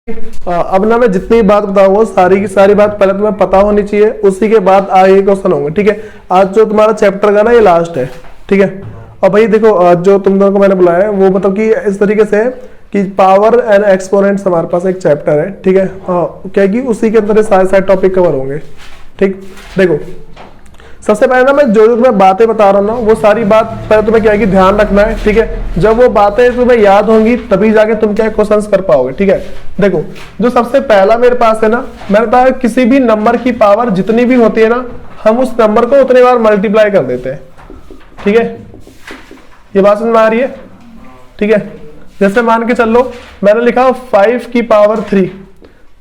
अब ना मैं जितनी बात बताऊंगा सारी की सारी बात पहले तुम्हें पता होनी चाहिए, उसी के बाद आगे क्वेश्चन होंगे। ठीक है, आज जो तुम्हारा चैप्टर का ना ये लास्ट है। ठीक है, और भाई देखो आज जो तुम दोनों को मैंने बुलाया है वो मतलब कि इस तरीके से है कि पावर एंड एक्सपोनेंट्स हमारे पास एक चैप्टर है। ठीक है, क्या कि उसी के अंदर सारे सारे टॉपिक कवर होंगे। ठीक, देखो सबसे पहले ना मैं जो जो तुम्हें बातें बता रहा हूँ ना वो सारी बात पहले तुम्हें क्या है कि ध्यान रखना है। ठीक है, जब वो बातें तुम्हें याद होंगी तभी जाके तुम क्या क्वेश्चंस कर पाओगे। ठीक है, देखो जो सबसे पहला मेरे पास है ना, मैंने बताया किसी भी नंबर की पावर जितनी भी होती है ना हम उस नंबर को उतने बार मल्टीप्लाई कर देते हैं। ठीक है, ये बात समझ में आ रही है। ठीक है, जैसे मान के चल लो मैंने लिखा 5 की पावर 3,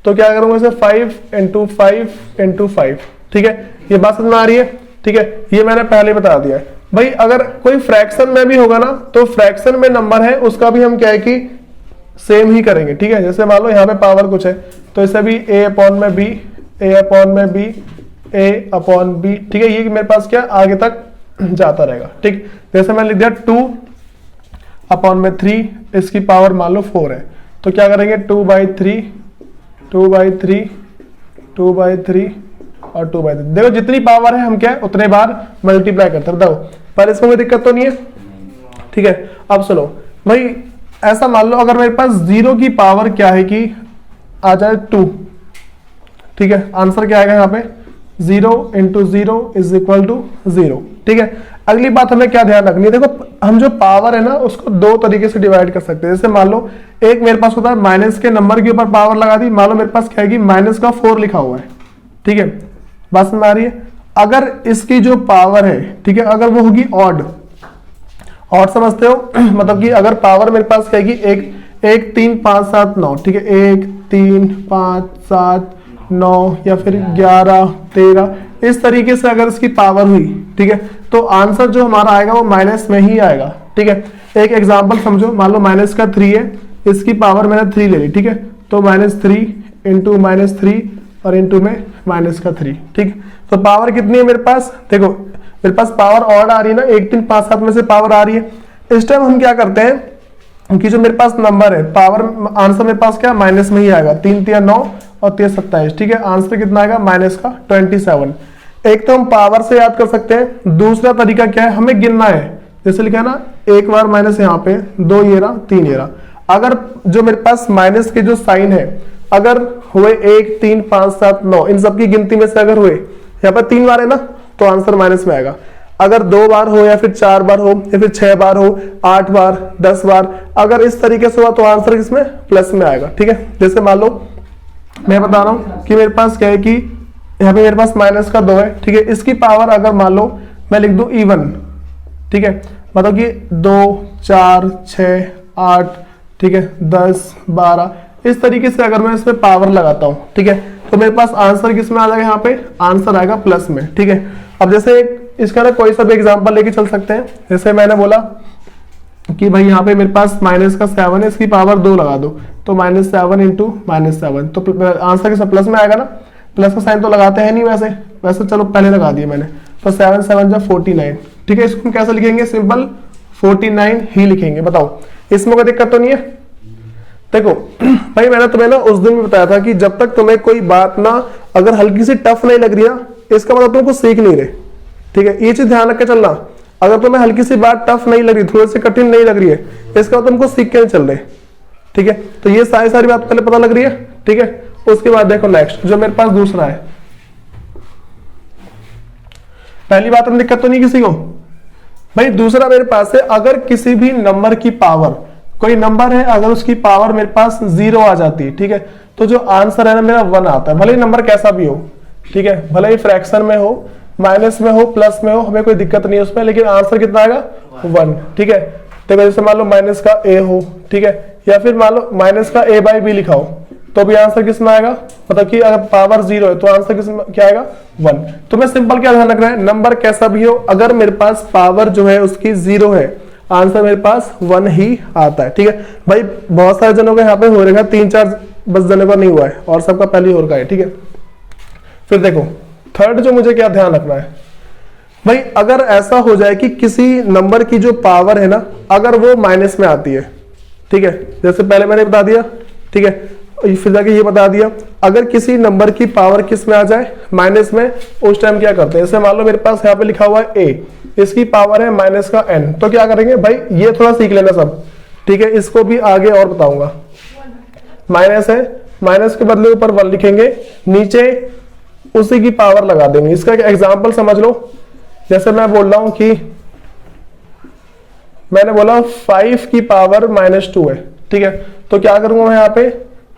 तो क्या करूंगा इसे 5 इंटू 5 इंटू 5। ठीक है, ये बात समझ में आ रही है। ठीक है, ये मैंने पहले बता दिया है। भाई अगर कोई फ्रैक्शन में भी होगा ना तो फ्रैक्शन में नंबर है उसका भी हम क्या है कि सेम ही करेंगे। ठीक है, जैसे मान लो यहाँ पे पावर कुछ है तो इसे भी a अपॉन में b, a अपॉन में b, a अपॉन b। ठीक है, ये मेरे पास क्या आगे तक जाता रहेगा। ठीक, जैसे मैं लिख दिया 2 अपॉन में 3, इसकी पावर मान लो 4 है, तो क्या करेंगे 2/3, 2/3, 2/3 और 2/3। देखो जितनी पावर है हम क्या उतने बार मल्टीप्लाई करते हैं। बताओ पर इसमें कोई दिक्कत तो नहीं है। ठीक है, अब सुनो भाई ऐसा मान लो अगर मेरे पास 0 की पावर क्या है कि आ जाए 2। ठीक है, आंसर क्या आएगा यहाँ पे 0 इंटू 0 इज इक्वल टू 0। ठीक है, अगली बात हमें क्या ध्यान रखनी है, देखो हम जो पावर है ना उसको दो तरीके से डिवाइड कर सकते हैं। जैसे मान लो एक मेरे पास होता है माइनस के नंबर के ऊपर पावर लगा दी, मान लो मेरे पास क्या है कि माइनस का 4 लिखा हुआ है। ठीक है, बात समझ आ रही है। अगर इसकी जो पावर है ठीक है अगर वो होगी ऑड समझते हो मतलब कि अगर पावर मेरे पास क्या है कि 1 3 5 7 9। ठीक है, 1 3 5 7 9 या फिर 11 13 इस तरीके से अगर इसकी पावर हुई ठीक है तो आंसर जो हमारा आएगा वो माइनस में ही आएगा। ठीक है, एक एग्जांपल समझो, मान लो माइनस का 3 है, इसकी पावर मैंने 3 ले ली। ठीक है, तो -3 इंटू -3 और इंटू में माइनस का 3। ठीक, तो पावर कितनी है मेरे पास, देखो मेरे पास पावर ऑड आ रही है ना, 1 3 5 7 में से पावर आ रही है। इस टाइम हम क्या करते हैं कि जो मेरे पास नंबर है पावर आंसर मेरे पास क्या माइनस में ही आएगा, 3 3 9 और 3 27। ठीक है, आंसर कितना आएगा माइनस का 27। एक तो हम पावर से याद कर सकते हैं, दूसरा तरीका क्या है हमें गिनना है। जैसे लिखा है ना एक बार माइनस यहाँ पे 2 ये रहा 3 ये रहा, अगर जो मेरे पास माइनस के जो साइन है अगर हुए 1 3 5 7 9 इन सबकी गिनती में से अगर हुए यहाँ पर 3 बार है ना तो आंसर माइनस में आएगा। अगर 2 बार हो या फिर 4 बार हो या फिर 6 बार हो 8 बार 10 बार अगर इस तरीके से हुआ तो आंसर किसमें प्लस में आएगा। ठीक है, जैसे मान लो मैं बता रहा हूं कि मेरे पास क्या है कि यहाँ पे मेरे पास माइनस का 2 है। ठीक है, इसकी पावर अगर मान लो मैं लिख दूं इवन। ठीक है, मतलब कि 2 4 6 8 ठीक है 10 12 इस तरीके से अगर मैं इसमें पावर लगाता हूं ठीक है तो मेरे पास आंसर किस में आ जाएगा, यहाँ पे आंसर आएगा प्लस में। ठीक है, अब जैसे इसका ना कोई सा भी एग्जांपल लेके चल सकते हैं। जैसे मैंने बोला कि भाई यहाँ पे मेरे पास माइनस का 7 है, इसकी पावर 2 लगा दो तो -7 इंटू -7 तो आंसर किस प्लस में आएगा ना। प्लस का साइन तो लगाते हैं नहीं वैसे चलो पहले लगा दिया मैंने, तो 7 7 जा 49। ठीक है, इसको हम कैसे लिखेंगे, सिंपल 49 ही लिखेंगे। बताओ इसमें कोई दिक्कत तो नहीं है। देखो भाई मैंने तुम्हें ना उस दिन भी बताया था कि जब तक तुम्हें कोई बात ना अगर हल्की सी टफ नहीं लग रही ना इसका मतलब तुम कुछ सीख नहीं रहे। ठीक है, ये चीज ध्यान रख के चलना, अगर तुम्हें हल्की सी बात टफ नहीं लग रही थोड़ी सी कठिन नहीं लग रही है इसका मतलब तुमको सीख के नहीं चल रहे। ठीक है, तो ये सारी बात पहले पता लग रही है। ठीक है, उसके बाद देखो नेक्स्ट जो मेरे पास दूसरा है, पहली बात में दिक्कत तो नहीं किसी को। भाई दूसरा मेरे पास है अगर किसी भी नंबर की पावर, कोई नंबर है अगर उसकी पावर मेरे पास 0 आ जाती है ठीक है तो जो आंसर है ना मेरा 1 आता है, भले ही नंबर कैसा भी हो। ठीक है, भले ही फ्रैक्शन में हो माइनस में हो प्लस में हो हमें कोई दिक्कत नहीं है उसमें, लेकिन आंसर कितना आएगा 1। ठीक है, तो जैसे मान लो माइनस का a हो ठीक है या फिर मान लो माइनस का a/b लिखा हो तो भी आंसर किस में आएगा, मतलब कि अगर पावर 0 है तो आंसर किस में क्या आएगा 1। तो मैं सिंपल क्या ध्यान रखना है, नंबर कैसा भी हो अगर मेरे पास पावर जो है उसकी 0 है आंसर मेरे पास 1 ही आता है। ठीक है, भाई बहुत सारे जनों का यहाँ पे हो रहेगा 3 4 बस जनों का नहीं हुआ है और सबका पहले ही हो रखा है। ठीक है, फिर देखो थर्ड जो मुझे क्या ध्यान रखना है, भाई अगर ऐसा हो जाए कि किसी नंबर की जो पावर है ना अगर वो माइनस में आती है। ठीक है, जैसे पहले मैंने बता दिया। ठीक है, फिर जाके ये बता दिया अगर किसी नंबर की पावर किस में आ जाए, माइनस में, उस टाइम क्या करते हैं। जैसे मान लो मेरे पास यहाँ पे लिखा हुआ है a, इसकी पावर है माइनस का n, तो क्या करेंगे भाई, ये थोड़ा सीख लेना सब, ठीक है। इसको भी आगे और बताऊंगा। माइनस है, माइनस के बदले ऊपर 1 लिखेंगे, नीचे उसी की पावर लगा देंगे। इसका एक एग्जाम्पल समझ लो। जैसे मैं बोल रहा हूं कि मैंने बोला 5 की पावर -2 है, ठीक है। तो क्या करूंगा मैं यहाँ पे,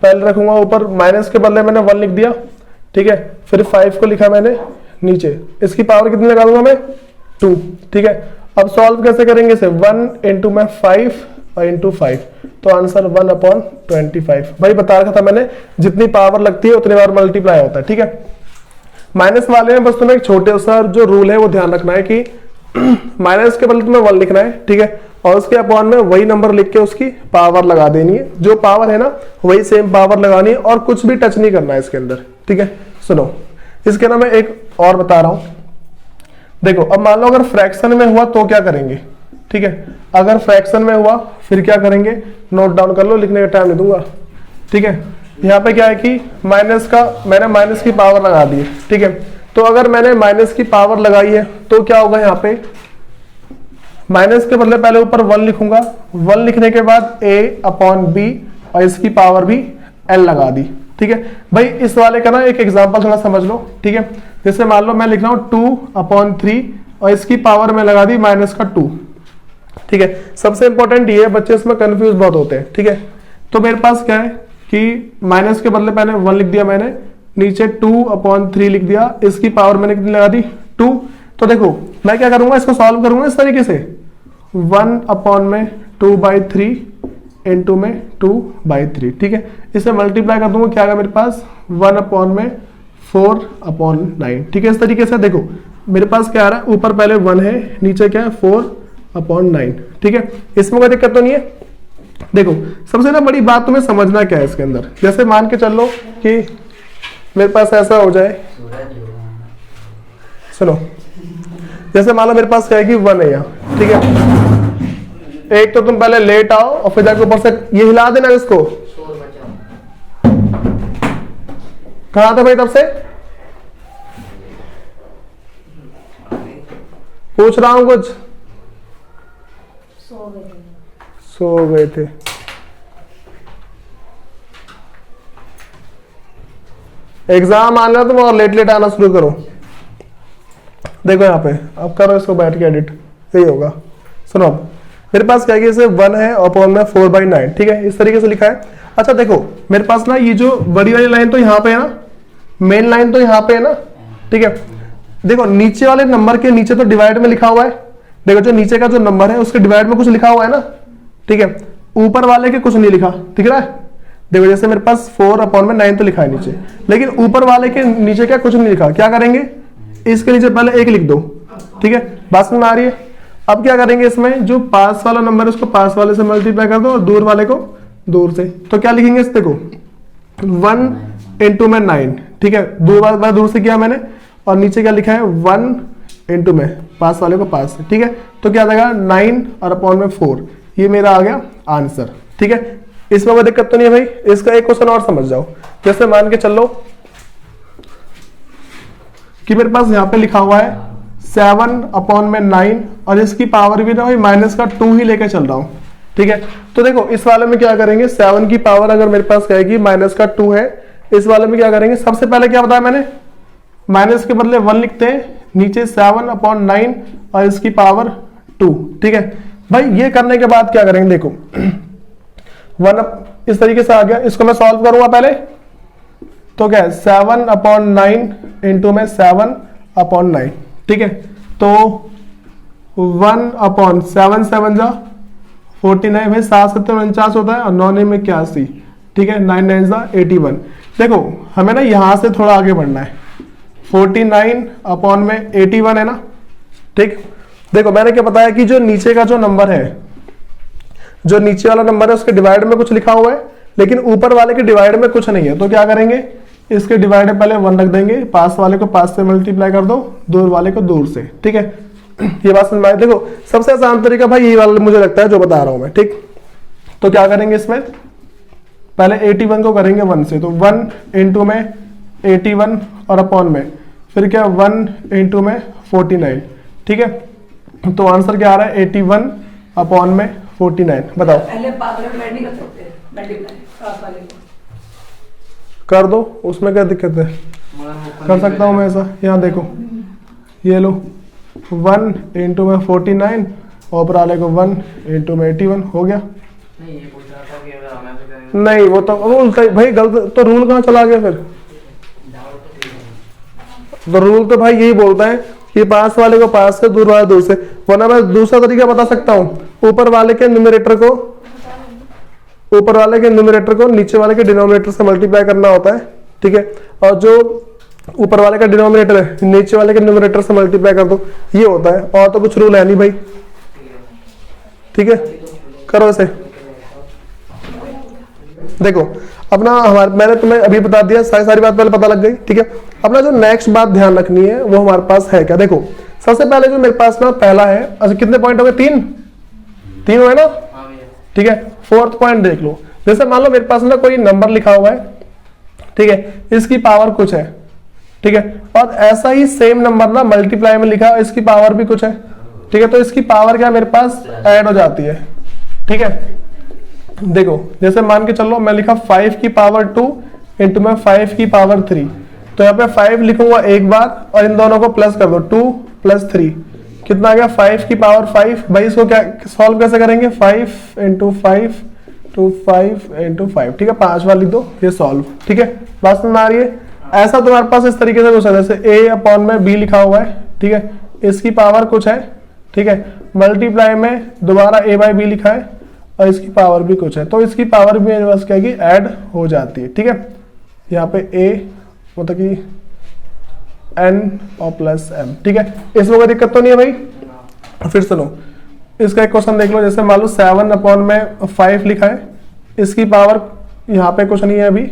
पहले रखूंगा ऊपर, माइनस के बदले मैंने 1 लिख दिया, ठीक है। फिर 5 को लिखा मैंने नीचे, इसकी पावर कितनी लगा दूंगा मैं, 2, ठीक है। अब सॉल्व कैसे करेंगे इसे, 1 इंटू में 5 और इंटू 5, तो आंसर 1/25। भाई बता रखा था मैंने, जितनी पावर लगती है उतनी बार मल्टीप्लाई होता है, ठीक है। माइनस वाले में बस तुम्हें एक छोटे सा जो रूल है वो ध्यान रखना है कि माइनस के बदले तुम्हें 1 लिखना है, ठीक है, और उसके अपॉन में वही नंबर लिख के उसकी पावर लगा देनी है। जो पावर है ना वही सेम पावर लगानी है और कुछ भी टच नहीं करना है इसके अंदर, ठीक है। सुनो, इसके ना मैं एक और बता रहा हूं। देखो अब मान लो अगर फ्रैक्शन में हुआ तो क्या करेंगे, ठीक है। अगर फ्रैक्शन में हुआ फिर क्या करेंगे, नोट डाउन कर लो, लिखने का टाइम नहीं दूंगा, ठीक है। यहाँ पे क्या है कि माइनस का मैंने माइनस की पावर लगा दी है, ठीक है। तो अगर मैंने माइनस की पावर लगाई है तो क्या होगा, यहाँ पे माइनस के बदले पहले ऊपर 1 लिखूंगा, 1 लिखने के बाद a/b और इसकी पावर भी l लगा दी, ठीक है। भाई इस वाले का ना एक एग्जांपल थोड़ा समझ लो, ठीक है। जैसे मान लो मैं लिख रहा हूं 2/3 और इसकी पावर में लगा दी -2, ठीक है। सबसे इंपॉर्टेंट ये है, बच्चे इसमें कंफ्यूज बहुत होते हैं, ठीक है। तो मेरे पास क्या है कि माइनस के बदले पहले 1 लिख दिया मैंने, नीचे 2/3 लिख दिया, इसकी पावर मैंने कितनी लगा दी, 2। तो देखो मैं क्या करूंगा, इसको सॉल्व करूंगा इस तरीके से, 1/2/3 इंटू में 2/3, ठीक है। इसे मल्टीप्लाई कर दूंगा, क्या आएगा मेरे पास, 1/4/9, ठीक है। इस तरीके से देखो मेरे पास क्या आ रहा है, ऊपर पहले 1 है, नीचे क्या है 4/9, ठीक है। इसमें कोई दिक्कत तो नहीं है। देखो सबसे ना बड़ी बात तुम्हें समझना क्या है इसके अंदर, जैसे मान के चल लो कि मेरे पास ऐसा हो जाए, सुनो, जैसे मान लो मेरे पास क्या है कि 1 है यहाँ, ठीक है। एक तो तुम पहले लेट आओ और फिर जाके ऊपर से ये हिला देना इसको, कहां था भाई तब से पूछ रहा हूं, कुछ सो गए थे। एग्जाम आना तुम और लेट लेट आना शुरू करो। देखो यहाँ पे अब करो इसको बैठ के एडिट, यही होगा। सुनो मेरे पास क्या है, 1 है और अपॉन में 4/9, ठीक है। इस तरीके से लिखा है। अच्छा देखो मेरे पास ना ये जो बड़ी वाली लाइन तो यहाँ पे है ना, मेन लाइन तो यहाँ पे है ना, ठीक है। देखो नीचे वाले नंबर के नीचे तो डिवाइड में लिखा हुआ है, देखो जो नीचे का जो नंबर है उसके डिवाइड में कुछ लिखा हुआ है ना, ठीक है। ऊपर वाले के कुछ नहीं लिखा, दिख रहा है। देखो जैसे मेरे पास 4/9 तो लिखा है नीचे, लेकिन ऊपर वाले के नीचे क्या कुछ नहीं लिखा। क्या करेंगे, इसके नीचे पहले 1 लिख दो, ठीक है, बात समझ में आ रही है। अब क्या करेंगे, इसमें जो पास वाला नंबर है उसको पास वाले से मल्टीप्लाई कर दो और दूर वाले को दूर से। तो क्या लिखेंगे इस, देखो 1 इंटू में 9, ठीक है, दूर वाला दूर से किया मैंने, और नीचे क्या लिखा है 1 इंटू में पास वाले को पास से, ठीक है। तो क्या आ जाएगा 9 और अपॉन में 4, ये मेरा आ गया आंसर, ठीक है। इसमें कोई दिक्कत तो नहीं है भाई। इसका एक क्वेश्चन और समझ जाओ, जैसे मान के चल लो कि मेरे पास यहाँ पे लिखा हुआ है 7/9 और इसकी पावर भी ना भाई -2 ही लेके चल रहा हूं, ठीक है। तो देखो इस वाले में क्या करेंगे, 7 की पावर अगर मेरे पास कहेगी -2 है, इस वाले में क्या करेंगे, सबसे पहले क्या बताया मैंने, माइनस के बदले 1 लिखते हैं, नीचे 7/9 और इसकी पावर 2, ठीक है। भाई ये करने के बाद क्या करेंगे, देखो 1 इस तरीके से आ गया, इसको मैं सॉल्व करूंगा पहले, तो क्या है 7/9 इंटू में 7/9, ठीक है। तो 1/7 जा 49, भाई 7×7 होता है और 9 में 81, ठीक है, 9 जा 81। देखो हमें ना यहां से थोड़ा आगे बढ़ना है, 49/81 है ना, ठीक। देखो मैंने क्या बताया कि जो नीचे का जो नंबर है, जो नीचे वाला नंबर है उसके डिवाइड में कुछ लिखा हुआ है, लेकिन ऊपर वाले के डिवाइड में कुछ नहीं है। तो क्या करेंगे, इसके डिवाइड में पहले 1 रख देंगे, पास वाले को पास से मल्टीप्लाई कर दो, दूर वाले को दूर से, ठीक है। ये बात समझ में आई। देखो सबसे आसान तरीका भाई यही वाला मुझे लगता है जो बता रहा हूं मैं, ठीक। तो क्या करेंगे इसमें, पहले 81 को करेंगे 1 से, तो 1 इंटू में 81 और अपॉन में फिर क्या 1 इंटू में 49, ठीक है। तो आंसर क्या आ रहा है 81 अपॉन में 49। बताओ पहले पावर में नहीं कर सकते, मल्टीप्लाई क्रॉस वाले को कर दो, उसमें क्या दिक्कत है, कर सकता हूँ मैं ऐसा। यहाँ देखो ये लो 1 इंटू में 49 और ऊपर वाले को 1 इंटू में 81 हो गया। नहीं ये पूछ रहा था कि अगर हमें ऐसे करेंगे नहीं वो तो रूल भाई गलत, तो रूल कहाँ चला गया फिर, तो रूल तो भाई यही बोलता है कि पास वाले को पास से, दूर वाले दूर से, वरना मैं दूसरा तरीका बता सकता हूँ, ऊपर वाले के न्यूमरेटर को नीचे वाले के डिनोमिनेटर से मल्टीप्लाई करना होता है, ठीक है। और जो ऊपर वाले का डिनोमिनेटर है नीचे वाले के न्यूमरेटर से मल्टीप्लाई कर दो, ये होता है, और तो कुछ रूल है नहीं भाई, ठीक है। करो इसे, देखो अपना हमारे, मैंने तुम्हें अभी बता दिया, सारी बात पहले पता लग गई, ठीक है। अपना जो नेक्स्ट बात ध्यान रखनी है वो हमारे पास है क्या, देखो सबसे पहले जो मेरे पास ना पहला है, अच्छा कितने पॉइंट हो गए, 3 हुए ना, हाँ भैया ठीक है। 4th पॉइंट देख लो, जैसे मान लो मेरे पास ना कोई नंबर लिखा हुआ है, ठीक है, इसकी पावर कुछ है, ठीक है, और ऐसा ही सेम नंबर ना मल्टीप्लाई में लिखा है, इसकी पावर भी कुछ है, ठीक है। तो इसकी पावर क्या मेरे पास ऐड हो जाती है, ठीक है। देखो जैसे मान के चलो मैं लिखा 5 की पावर 2 इंटू में 5 की पावर 3, तो यहाँ पे 5 लिखूंगा एक बार और इन दोनों को प्लस कर दो, 2 + 3 कितना आ गया 5 की पावर 5। भाई इसको क्या सॉल्व कैसे करेंगे, 5 इंटू 5 टू 5 इंटू 5, ठीक है, 5 वाली दो, ये सॉल्व, ठीक है। बात समझ आ रही है। ऐसा तुम्हारे पास इस तरीके से कुछ है, जैसे a अपॉन में b लिखा हुआ है, ठीक है, इसकी पावर कुछ है, ठीक है, मल्टीप्लाई में दोबारा a/b लिखा है और इसकी पावर भी कुछ है, तो इसकी पावर भी मेरे पास क्या है ऐड हो जाती है, ठीक है। यहाँ पे a मतलब कि n और प्लस m, ठीक है, इसमें कोई दिक्कत तो नहीं है भाई। फिर सुनो इसका एक क्वेश्चन देख लो, जैसे मान लो 7 अपॉन में 5 लिखा है, इसकी पावर यहाँ पे कुछ नहीं है अभी,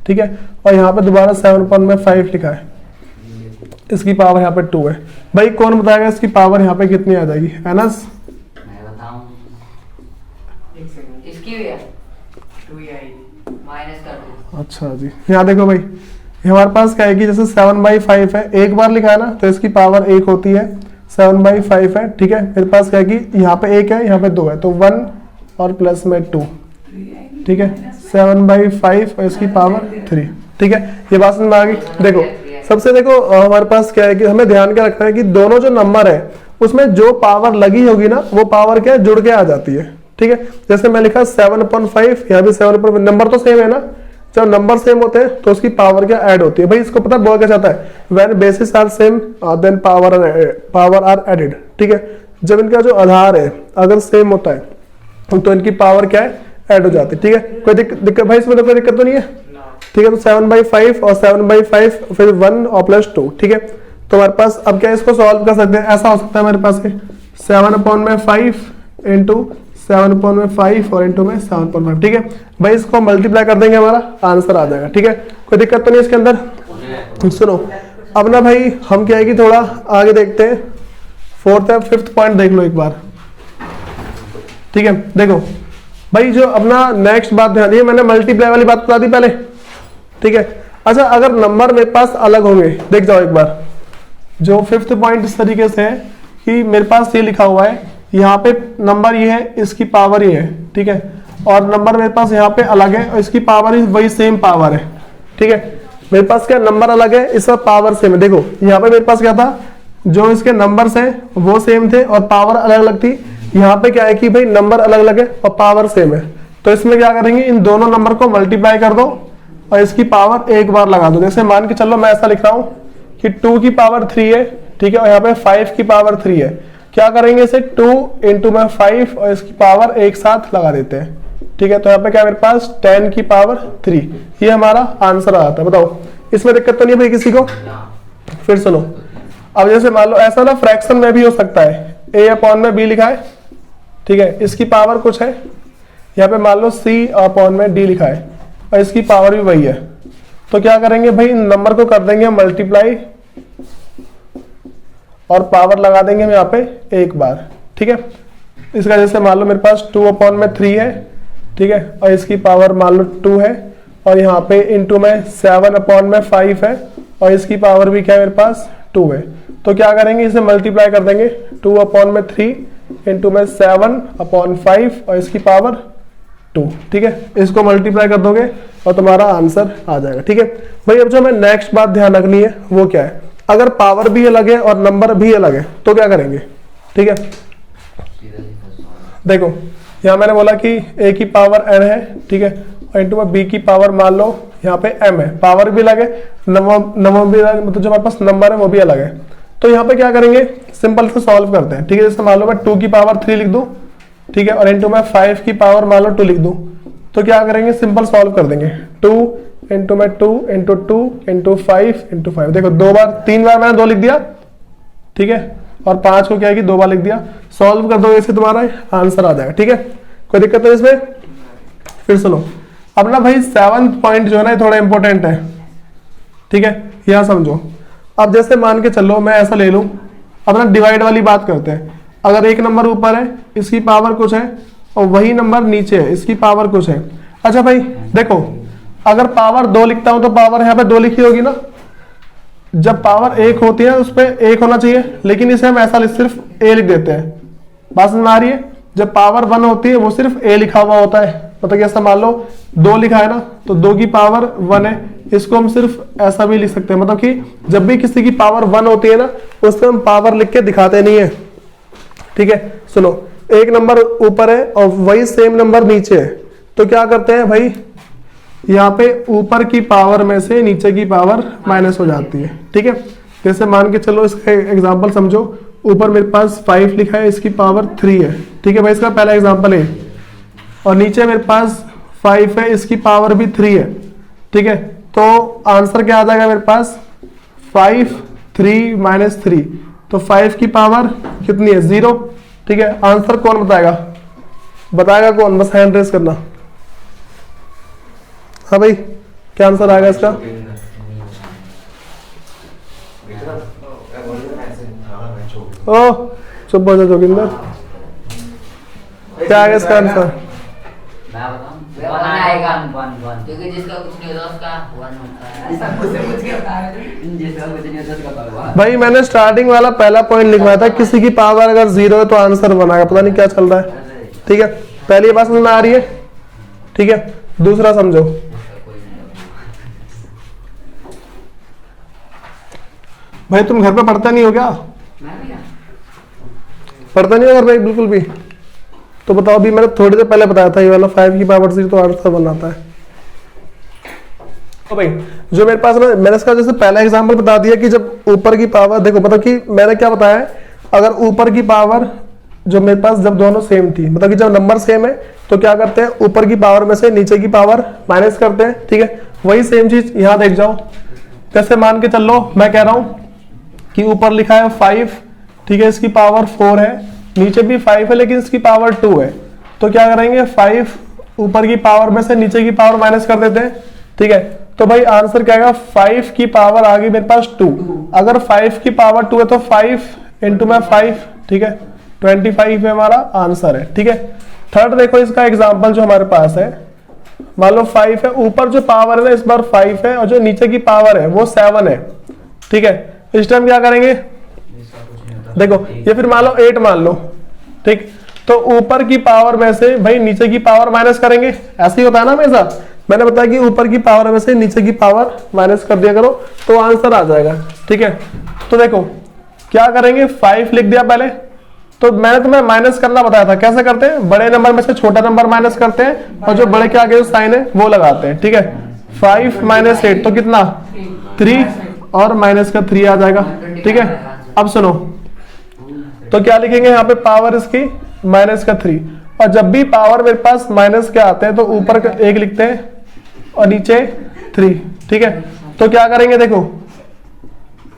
ठीक है, और यहाँ पे दोबारा 7 अपॉन में 5 लिखा है, इसकी पावर यहाँ पे 2 है। भाई कौन बताएगा इसकी पावर यहाँ पे कितनी आ जाएगी, एनस? मैं बताऊं, इसकी भी है 2 ही आएगी, माइनस कर दो। अच्छा जी, यहाँ देखो भाई हमारे पास क्या है कि जैसे 7/5 है, एक बार लिखा है ना, तो इसकी पावर 1 होती है, 7/5 है, ठीक है। मेरे पास क्या है कि यहाँ पे 1 है, यहाँ पे 2 है, तो 1 और प्लस में 2, ठीक है, 7/5 और इसकी पावर 3, ठीक है। ये बात समझ में आ गई। देखो सबसे देखो हमारे पास क्या है कि हमें ध्यान क्या रखना है कि दोनों जो नंबर है उसमें जो पावर लगी होगी ना वो पावर क्या जुड़ के आ जाती है, ठीक है। जैसे मैं लिखा 7/5, यहाँ भी 7/5, नंबर तो सेम है ना, जब नंबर सेम होते हैं तो उसकी पावर क्या ऐड होती है। भाई इसको पता बोला क्या जाता है, when bases are same then power are added, ठीक है। जब इनका जो आधार है अगर सेम होता है तो इनकी पावर क्या है ऐड हो जाती है, ठीक है। कोई दिक्कत भाई इसमें तो कोई दिक्कत तो नहीं है, ठीक है। तो 7/5 और 7/5 फिर 1 और प्लस 2, ठीक है। तो हमारे पास अब क्या इसको सॉल्व कर सकते हैं, ऐसा हो सकता है मेरे पास 7/5 इंटू 7/5 और इंटू में 7/5, ठीक है। भाई इसको मल्टीप्लाई कर देंगे, हमारा आंसर आ जाएगा, ठीक है। कोई दिक्कत तो नहीं इसके अंदर। सुनो अब ना भाई हम क्या है कि थोड़ा आगे देखते हैं, 4th या 5th पॉइंट देख लो एक बार, ठीक है। देखो भाई जो अपना नेक्स्ट बात ध्यान दिए, मैंने मल्टीप्लाई वाली बात बता दी पहले, ठीक है। अच्छा अगर नंबर मेरे पास अलग होंगे, देख जाओ एक बार, जो 5th पॉइंट इस तरीके से है कि मेरे पास ये लिखा हुआ है, यहाँ पे नंबर ये है, इसकी पावर ये है, ठीक है, और नंबर मेरे पास यहाँ पे अलग है और इसकी पावर वही सेम पावर है, ठीक है। मेरे पास क्या नंबर अलग है, इसका पावर सेम है। देखो यहाँ पे मेरे पास क्या था, जो इसके नंबर्स हैं वो सेम थे और पावर अलग अलग थी। यहाँ पे क्या है कि भाई नंबर अलग अलग है और पावर सेम है, तो इसमें क्या करेंगे, इन दोनों नंबर को मल्टीप्लाई कर दो और इसकी पावर एक बार लगा दो। जैसे मान के चलो मैं ऐसा लिख रहा हूं कि 2 की पावर 3 है, ठीक है, और यहाँ पे 5 की पावर 3 है। क्या करेंगे, इसे 2 इंटू में 5 और इसकी पावर एक साथ लगा देते हैं, ठीक है। तो यहाँ पे क्या मेरे पास 10 की पावर 3, ये हमारा आंसर आ जाता है। बताओ इसमें दिक्कत तो नहीं भाई किसी को। फिर सुनो, अब जैसे मान लो ऐसा ना फ्रैक्शन में भी हो सकता है, a/b लिखा है, ठीक है, इसकी पावर कुछ है, यहाँ पे मान लो c/d लिखा है और इसकी पावर भी वही है। तो क्या करेंगे भाई, इन नंबर को कर देंगे मल्टीप्लाई और पावर लगा देंगे हम यहाँ पे एक बार, ठीक है। इसका जैसे मान लो मेरे पास 2/3 है, ठीक है, और इसकी पावर मान लो 2 है, और यहाँ पे इंटू में 7/5 है, और इसकी पावर भी क्या है मेरे पास 2 है। तो क्या करेंगे, इसे मल्टीप्लाई कर देंगे, 2/3 इंटू में 7/5 और इसकी पावर 2। ठीक है, इसको मल्टीप्लाई कर दोगे और तुम्हारा आंसर आ जाएगा। ठीक है भाई, अब जो हमें नेक्स्ट बात ध्यान रखनी है वो क्या है, अगर पावर भी अलग है और नंबर भी अलग है तो क्या करेंगे। ठीक है, देखो यहाँ मैंने बोला कि a की पावर n है, ठीक है, और इंटू में b की पावर मान लो यहाँ पे m है, पावर भी अलग है, नंबर भी अलग, मतलब जो हमारे पास नंबर है वो भी अलग है। तो यहाँ पे क्या करेंगे, सिंपल से सॉल्व करते हैं। ठीक है, जैसे मान लो मैं 2 की पावर 3 लिख दूं, ठीक है, और इंटू में 5 की पावर मान लो 2 लिख दूं, तो क्या करेंगे, सिंपल सॉल्व कर देंगे। 2 इंटू में 2 इंटू 2 इंटू 5 इंटू 5, देखो 3 बार मैंने 2 लिख दिया, ठीक है, और 5 को क्या है कि 2 बार लिख दिया। सॉल्व कर दो, इससे तुम्हारा आंसर आ जाएगा। ठीक है, कोई दिक्कत नहीं इसमें। फिर सुनो, अब ना भाई 7th पॉइंट जो है ना ये थोड़ा इंपॉर्टेंट है। ठीक है, यहां समझो। अब जैसे मान के चलो मैं ऐसा ले लूं, अब ना डिवाइड वाली बात करते हैं। अगर एक नंबर ऊपर है, इसकी पावर कुछ है, और वही नंबर नीचे है, इसकी पावर कुछ है। अच्छा भाई देखो, अगर पावर 2 लिखता हूं तो पावर यहाँ पे 2 लिखी होगी ना, जब पावर 1 होती है उस पर 1 होना चाहिए, लेकिन इसे हम ऐसा सिर्फ a लिख देते हैं। बात समझ में आ रही है, जब पावर 1 होती है वो सिर्फ a लिखा हुआ होता है, मतलब ऐसा मान लो 2 लिखा है ना, तो 2 की पावर 1 है, इसको हम सिर्फ ऐसा भी लिख सकते हैं, मतलब कि जब भी किसी की पावर 1 होती है ना उसमें हम पावर लिख के दिखाते नहीं है। ठीक है, सुनो, एक नंबर ऊपर है और वही सेम नंबर नीचे है, तो क्या करते हैं भाई, यहाँ पे ऊपर की पावर में से नीचे की पावर माइनस हो जाती है। ठीक है, जैसे मान के चलो इसका एग्जांपल समझो, ऊपर मेरे पास 5 लिखा है, इसकी पावर 3 है। ठीक है भाई, इसका पहला एग्जांपल है, और नीचे मेरे पास 5 है, इसकी पावर भी 3 है। ठीक है, तो आंसर क्या आ जाएगा मेरे पास, 5 3 माइनस 3, तो 5 की पावर कितनी है, 0। ठीक है, आंसर कौन बताएगा कौन, बस हैंड रेस करना। हाँ भाई, क्या आंसर आएगा इसका, ओ चुप हो जा जोगिंदर, क्या आएगा इसका आंसर। मैं बताऊं, 1 आएगा, 1 क्योंकि जिसका कुछ नहीं होता उसका 1 होता है। ऐसा मुझसे पूछ के बता रहे थे। जिसका कुछ नहीं होता उसका भगवान। भाई मैंने स्टार्टिंग वाला पहला पॉइंट लिखवाया था, किसी की पावर अगर 0 है तो आंसर बनाएगा, पता नहीं क्या चल रहा है। ठीक है, पहली बात समझ में आ रही है। ठीक है, दूसरा समझो, भाई तुम घर पे पढ़ता नहीं हो क्या, पढ़ता नहीं हो घर पे बिल्कुल भी, तो बताओ, अभी मैंने थोड़ी देर पहले बताया था ये वाला 5 की पावर 0 तो आंसर बनाता है। तो भाई जो मेरे पास ना, मैंने इसका जैसे पहला एग्जांपल बता दिया कि जब ऊपर की पावर, देखो मतलब कि मैंने क्या बताया है, अगर ऊपर की पावर जो मेरे पास जब दोनों सेम थी, मतलब कि जब नंबर सेम है तो क्या करते हैं, ऊपर की पावर में से नीचे की पावर माइनस करते हैं। ठीक है, वही सेम चीज यहाँ देख जाओ, जैसे मान के चल लो, मैं कह रहा हूँ कि ऊपर लिखा है 5, ठीक है, इसकी पावर 4 है, नीचे भी 5 है लेकिन इसकी पावर 2 है, तो क्या करेंगे, 5 ऊपर की पावर में से नीचे की पावर माइनस कर देते हैं। ठीक है, तो भाई आंसर क्या आएगा, 5 की पावर आ गई मेरे पास 2, अगर 5 की पावर 2 है तो 5 इंटू में 5, ठीक है, 25 है हमारा आंसर है। ठीक है, थर्ड देखो इसका एग्जाम्पल जो हमारे पास है, मान लो 5 है, ऊपर जो पावर है ना इस बार 5 है, और जो नीचे की पावर है वो 7 है। ठीक है, इस टाइम क्या करेंगे, देखो ये फिर मान लो 8 मान लो, ठीक, तो ऊपर की पावर में से भाई नीचे की पावर माइनस करेंगे, ऐसे ही होता है ना हमेशा। मैंने बताया कि ऊपर की पावर में से नीचे की पावर माइनस कर दिया करो तो आंसर आ जाएगा। ठीक है, तो देखो क्या करेंगे, 5 लिख दिया पहले, तो मैंने तुम्हें माइनस करना बताया था, कैसे करते हैं, बड़े नंबर में से छोटा नंबर माइनस करते हैं और जो बड़े के आगे जो साइन है वो लगाते हैं। ठीक है, 5 माइनस 8 तो कितना, 3, और माइनस का 3 आ जाएगा। ठीक है, अब सुनो, तो क्या लिखेंगे यहाँ पे, पावर इसकी माइनस का 3, और जब भी पावर मेरे पास माइनस के आते हैं तो ऊपर 1 लिखते हैं और नीचे 3। ठीक है, तो क्या करेंगे, देखो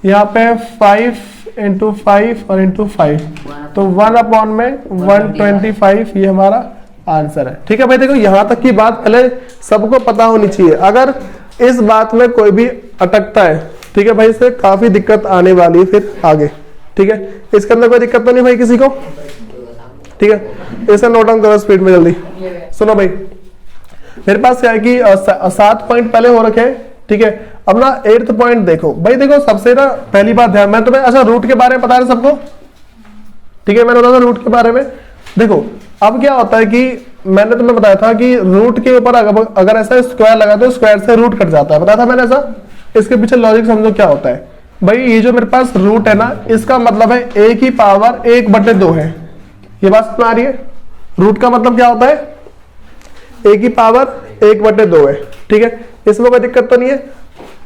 यहाँ पे 5 इंटू 5 और इंटू 5, तो 1/125 ये हमारा आंसर है। ठीक है भाई, देखो यहाँ तक की बात पहले सबको पता होनी चाहिए, अगर इस बात में कोई भी अटकता है, ठीक है भाई, इससे काफी दिक्कत आने वाली है फिर आगे। ठीक है, इसके अंदर कोई दिक्कत तो नहीं भाई किसी को। ठीक है, इसे नोट डाउन करो स्पीड में जल्दी। सुनो भाई, मेरे पास क्या है कि 7 पॉइंट पहले हो रखे हैं, ठीक है। अब ना 8th पॉइंट देखो भाई, देखो सबसे ना पहली बात ध्यान, मैं तुम्हें अच्छा रूट के बारे में बता रहा सबको, ठीक है, मैंने बताया रूट के बारे में। देखो अब क्या होता है कि मैंने तुम्हें बताया था कि रूट के ऊपर अगर ऐसा स्क्वायर लगा तो स्क्वायर से रूट कट जाता है, बताया था मैंने ऐसा। इसके पीछे लॉजिक समझो क्या होता है भाई, ये जो मेरे पास रूट है ना, इसका मतलब है a की पावर 1/2 है। ये बात समझ आ रही है? रूट का मतलब क्या होता है, a की पावर 1/2 है, ठीक है, इसमें कोई दिक्कत तो नहीं है।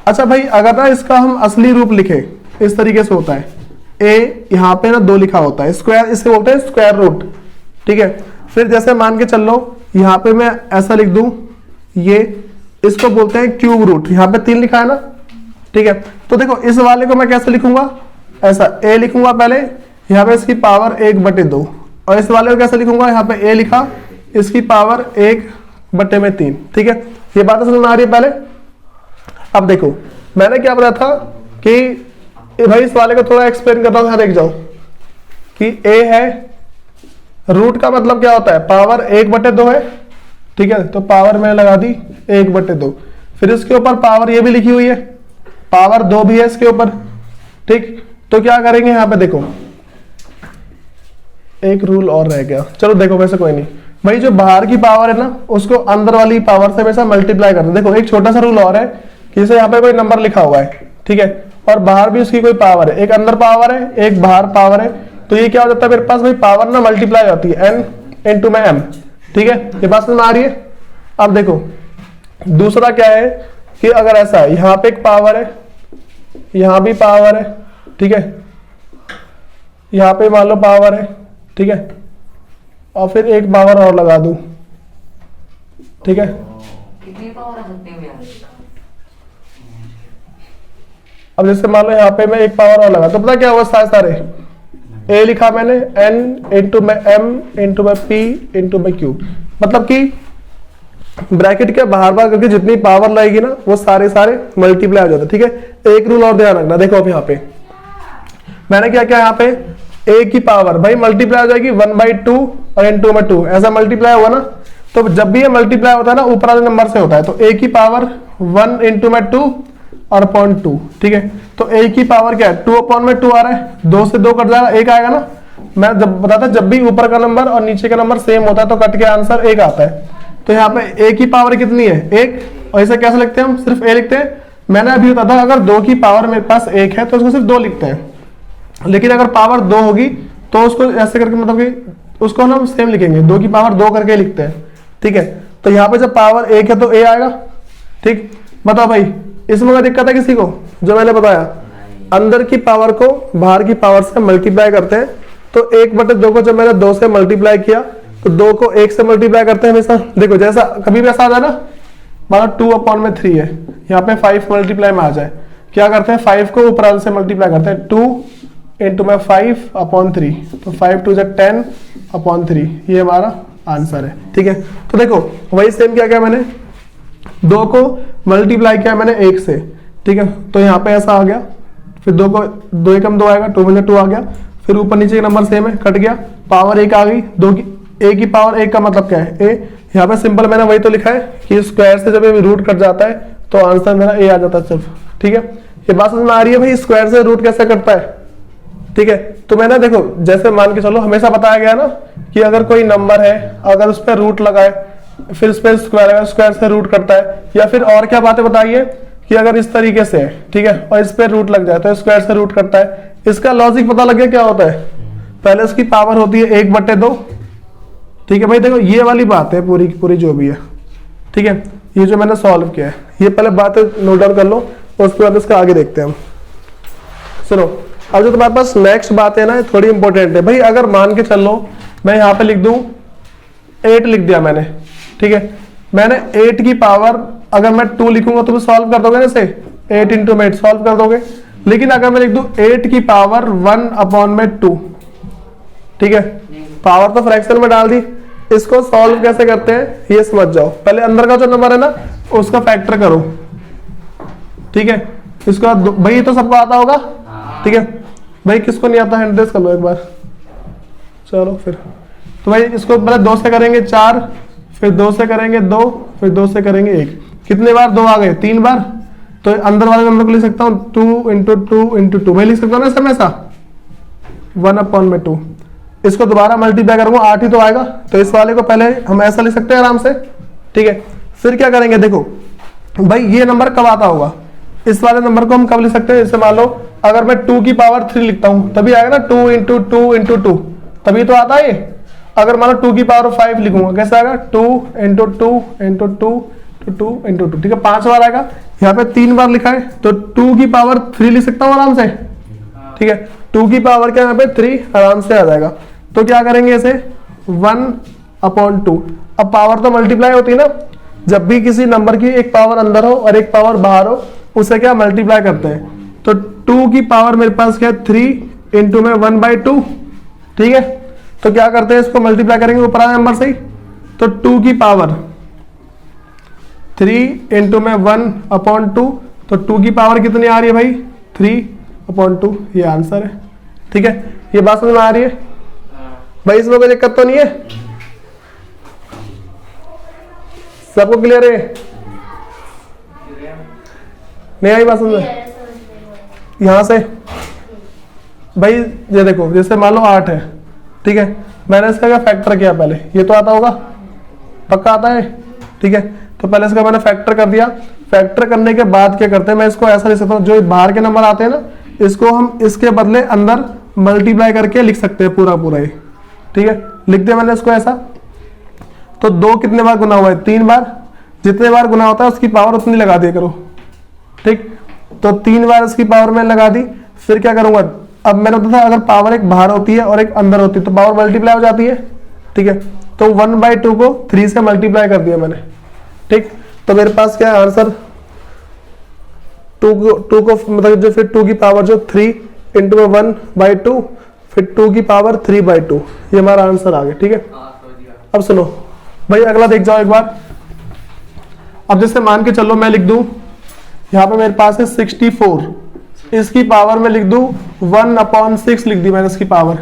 अच्छा भाई अगर ना इसका हम असली रूप लिखे, इस तरीके से होता है, a यहाँ पे ना 2 लिखा होता है, स्क्वायर इसे बोलते हैं स्क्वायर रूट, ठीक है। फिर जैसे मान के चल लो यहाँ पे मैं ऐसा लिख दूं, ये इसको बोलते हैं क्यूब रूट, यहाँ पे 3 लिखा है ना, ठीक है। तो देखो इस वाले को मैं कैसे लिखूंगा, ऐसा a लिखूंगा पहले, यहाँ पे इसकी पावर 1/2, और इस वाले को कैसे लिखूंगा, यहाँ पे a लिखा, इसकी पावर 1/3, ठीक है। ये बात समझ में आ रही है पहले। अब देखो मैंने क्या बताया था कि भाई इस वाले को थोड़ा एक्सप्लेन कर रहा हूं, यहाँ देख जाओ कि a है, रूट का मतलब क्या होता है, पावर 1/2 है, ठीक है, तो पावर मैंने लगा दी 1/2। फिर इसके ऊपर पावर ये भी लिखी हुई है, पावर 2 भी है इसके ऊपर, ठीक। तो क्या करेंगे यहाँ पे देखो, एक रूल और रह गया, चलो देखो वैसे कोई नहीं भाई, जो बाहर की पावर है ना उसको अंदर वाली पावर से हमेशा मल्टीप्लाई करते हैं। देखो एक छोटा सा रूल और है कि जैसे यहाँ पे कोई नंबर लिखा हुआ है, ठीक है, और बाहर भी उसकी कोई पावर है, एक अंदर पावर है एक बाहर पावर है, तो ये क्या हो जाता है मेरे पास भाई, पावर ना मल्टीप्लाई होती है n into में m, ठीक है। ये बात समझ में आ रही है? अब देखो दूसरा क्या है कि अगर ऐसा है, यहाँ पे एक पावर है, यहाँ भी पावर है, ठीक है, यहाँ पे मान लो पावर है, ठीक है, और फिर एक पावर और लगा दूं, ठीक है। कितनी पावर आ सकती है यार? अब जैसे मान लो यहाँ पे मैं एक पावर और लगा तो पता क्या हुआ, सारे a लिखा मैंने n into में m into में p into में q, मतलब कि ब्रैकेट के बाहर बाहर करके जितनी पावर लगेगी ना वो सारे मल्टीप्लाई हो जाते, ठीक है। एक रूल और ध्यान रखना, देखो अब यहाँ पे मैंने क्या किया, यहाँ पे a की पावर भाई मल्टीप्लाई हो जाएगी 1/2 और n2 में 2, ऐसा मल्टीप्लाई हुआ ना, तो जब भी ये मल्टीप्लाई होता है ना ऊपर वाले नंबर से होता है, तो a की पावर 1 into में 2 और 0.2, ठीक है। तो a की पावर क्या है, 2/2 आ रहा है, 2 से 2 कट जाएगा, 1 आएगा ना। मैं जब बताता जब भी ऊपर का नंबर और नीचे का नंबर सेम होता है तो कट के आंसर 1 आता है। तो यहाँ पे a की पावर कितनी है, 1, और इसे कैसे लिखते हैं हम, सिर्फ a लिखते हैं। मैंने अभी बताया था अगर 2 की पावर मेरे पास 1 है तो उसको सिर्फ 2 लिखते हैं, लेकिन अगर पावर 2 होगी तो उसको ऐसे करके मतलब कि उसको हम सेम लिखेंगे, 2 की पावर 2 करके लिखते हैं, ठीक है। तो यहाँ पे जब पावर 1 है तो a आएगा, ठीक। बताओ भाई इसमें कोई दिक्कत है किसी को, जो मैंने बताया अंदर की पावर को बाहर की पावर से मल्टीप्लाई करते हैं, तो 1/2 को जब मैंने 2 से मल्टीप्लाई किया तो 2 को 1 से मल्टीप्लाई करते हैं हमेशा। देखो जैसा कभी भी ऐसा आ जाए ना, मानो 2/3 है, यहाँ पे 5 मल्टीप्लाई में आ जाए, क्या करते हैं 5 को ऊपर से मल्टीप्लाई करते हैं, 2 into में 5/3, तो 5 2 10/3, ये हमारा आंसर है, ठीक है। तो देखो वही सेम क्या किया मैंने, 2 को मल्टीप्लाई किया मैंने 1 से, ठीक है, तो यहाँ पे ऐसा आ गया, फिर 2 को 2 एकम 2 आएगा, 2 में 2 आ गया, फिर ऊपर नीचे के नंबर सेम है, कट गया, पावर 1 आ गई, 2 की a की पावर 1 का मतलब क्या है, a। यहाँ पे सिंपल मैंने वही तो लिखा है कि स्क्वायर से जब रूट कट जाता है तो आंसर मेरा a आ जाता है सिर्फ, ठीक है। ये बात समझ में आ रही है भाई, स्क्वायर से रूट कैसे कटता है, ठीक है। तो मैंने देखो जैसे मान के चलो हमेशा बताया गया ना कि अगर कोई नंबर है अगर उस पर रूट लगाए फिर उस पर स्क्वायर लगाए, स्क्वायर से रूट करता है, या फिर और क्या बातें बताइए कि अगर इस तरीके से है, ठीक है, और इस पर रूट लग जाए तो स्क्वायर से रूट करता है। इसका लॉजिक पता लग गया क्या होता है, पहले उसकी पावर होती है 1/2, ठीक है भाई। देखो ये वाली बात है पूरी पूरी जो भी है, ठीक है, ये जो मैंने सॉल्व किया है, ये पहले बात नोट डाउन कर लो, उसके बाद इसका आगे देखते हैं हम। सुनो अब जो तुम्हारे पास नेक्स्ट बात है ना थोड़ी इंपॉर्टेंट है भाई। अगर मान के चल लो मैं यहाँ पे लिख दूं 8 लिख दिया मैंने, ठीक है, मैंने 8 की पावर अगर मैं 2 लिखूंगा तो सॉल्व कर दोगे ना, इसे 8 into में 8 सॉल्व कर दोगे। लेकिन अगर मैं लिख दूं 8 की पावर 1/2, ठीक है, पावर तो फ्रैक्शन में डाल दी, इसको सॉल्व कैसे करते हैं ये समझ जाओ। पहले अंदर का जो नंबर है ना उसका फैक्टर करो, ठीक है, इसका भाई तो सबको आता होगा, ठीक है भाई, किसको नहीं आता हैंड रेस कर लो एक बार, चलो फिर। तो भाई इसको पहले 2 से करेंगे 4, फिर 2 से करेंगे 2, फिर 2 से करेंगे 1। कितने बार 2 आ गए? 3 बार। तो अंदर वाले नंबर को लिख सकता हूँ 2 इंटू 2 इंटू 2, मैं लिख सकता हूँ ना इसमें ऐसा 1/2। इसको दोबारा मल्टीप्लाई करूंगा 8 ही तो आएगा, तो इस वाले को पहले हम ऐसा लिख सकते हैं आराम से, ठीक है। फिर क्या करेंगे, देखो भाई ये नंबर कब आता होगा, इस वाले नंबर को हम कब लिख सकते हैं, जैसे मान लो अगर मैं 2 की पावर 3 लिखता हूं तभी आएगा ना 2 इंटू 2 इंटू 2, तभी तो आता है ये। अगर मान लो 2 की पावर 5 लिखूंगा कैसे आएगा, 2 इंटू 2 इंटू 2 2 इंटू 2, ठीक है 5 बार आएगा। यहाँ पे 3 बार लिखा है तो 2 की पावर 3 लिख सकता हूँ आराम से, ठीक है। 2 की पावर क्या यहाँ पे 3 आराम से आ जाएगा। तो क्या करेंगे इसे 1/2। अब पावर तो मल्टीप्लाई होती है ना, जब भी किसी नंबर की एक पावर अंदर हो और एक पावर बाहर हो उसे क्या मल्टीप्लाई करते हैं। तो 2 की पावर मेरे पास क्या 3 इंटू में 1/2, ठीक है। तो क्या करते हैं इसको मल्टीप्लाई करेंगे ऊपर वाले नंबर से ही, तो 2 की पावर 3 इंटू में 1/2, तो 2 की पावर कितनी आ रही है भाई 3/2, ये आंसर है, ठीक है। ये बात समझ में आ रही है भाई, इसमें कोई दिक्कत तो नहीं है, सबको क्लियर है? नहीं आई बात समझ में? यहां से भाई ये देखो जैसे मान लो 8 है, ठीक है, मैंने इसका क्या फैक्टर किया पहले, ये तो आता होगा, पक्का आता है, ठीक है। तो पहले इसका मैंने फैक्टर कर दिया, फैक्टर करने के बाद क्या करते हैं, मैं इसको ऐसा लिख सकता हूँ, जो बाहर के नंबर आते हैं ना इसको हम इसके बदले अंदर मल्टीप्लाई करके लिख सकते हैं पूरा पूरा ये, ठीक है। लिख दिया मैंने इसको ऐसा। तो 2 कितने बार गुना हुआ है 3 बार, जितने बार गुना होता है उसकी पावर उतनी लगा दिया करो, ठीक। तो 3 बार इसकी पावर मैंने लगा दी। फिर क्या करूंगा, अब मैंने बताया था अगर पावर एक बाहर होती है और एक अंदर होती है तो पावर मल्टीप्लाई हो जाती है, ठीक है। तो 1/2 को 3 से मल्टीप्लाई कर दिया मैंने, ठीक। तो मेरे पास क्या है आंसर 2 को मतलब जो फिर 2 की पावर जो 3 इंटू में 1/2 फिर 2 की पावर 3/2, ये हमारा आंसर आ गया, ठीक है। अब सुनो भाई अगला देख जाओ एक बार। अब जैसे मान के चलो मैं लिख दूं यहाँ पे मेरे पास है 64, इसकी पावर में लिख दूं 1/6 लिख दी मैंने इसकी पावर,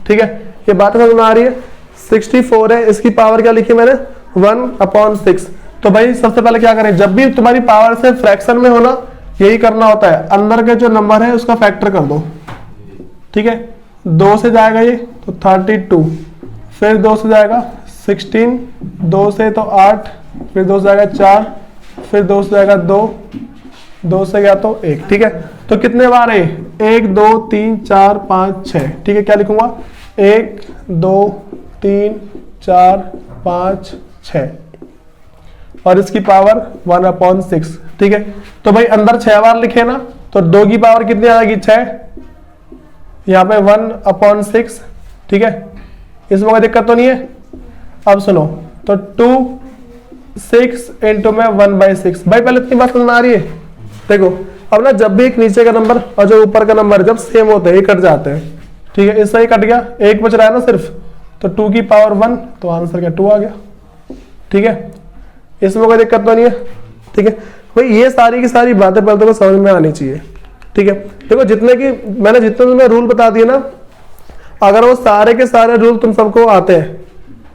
ठीक है। ये बात समझ में आ रही है, 64 है इसकी पावर क्या लिखी मैंने 1/6। तो भाई सबसे पहले क्या करें, जब भी तुम्हारी पावर से फ्रैक्शन में होना यही करना होता है, अंदर के जो नंबर है उसका फैक्टर कर दो, ठीक है। 2 से जाएगा ये तो 32, फिर 2 से जाएगा 16, 2 से तो 8, फिर 2 से जाएगा 4, फिर 2 से जाएगा 2, 2 से गया तो 1, ठीक है। तो कितने बार है 1 2 3 4 5 6, ठीक है। क्या लिखूंगा 1 2 3 4 5 6 और इसकी पावर 1/6, ठीक है। तो भाई अंदर 6 बार लिखे ना, तो 2 की पावर कितनी आ जाएगी 6, यहाँ पे 1/6, ठीक है। इसमें कोई दिक्कत तो नहीं है। अब सुनो तो 2 6 इंटू में 1/6, भाई पहले इतनी बात समझ में आ रही है। देखो अब ना जब भी एक नीचे का नंबर और जो ऊपर का नंबर जब सेम होते हैं ये कट जाते हैं, ठीक है। इससे ही कट गया, एक बच रहा है ना सिर्फ, तो 2 की पावर 1, तो आंसर क्या 2 आ गया, ठीक है। इसमें कोई दिक्कत तो नहीं है, ठीक है। भाई ये सारी की सारी बातें पहले तो समझ में आनी चाहिए, ठीक है। देखो जितने की मैंने जितने तुम्हें रूल बता दिए ना, अगर वो सारे के सारे रूल तुम सबको आते हैं,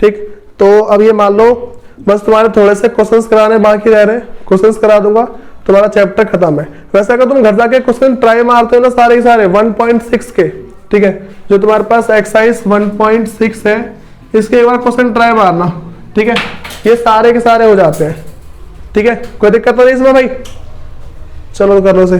ठीक, तो अब ये मान लो बस तुम्हारे थोड़े से क्वेश्चंस कराने बाकी रह रहे हैं, क्वेश्चंस करा दूंगा, तुम्हारा चैप्टर खत्म है। वैसे अगर तुम घर जाके क्वेश्चन ट्राई मारते हो ना सारे के सारे 1.6 के, ठीक है, जो तुम्हारे पास एक्सरसाइज 1.6 है इसके एक बार क्वेश्चन ट्राई मारना, ठीक है। ये सारे के सारे हो जाते हैं, ठीक है। कोई दिक्कत तो नहीं इसमें भाई, चलो कर लो से।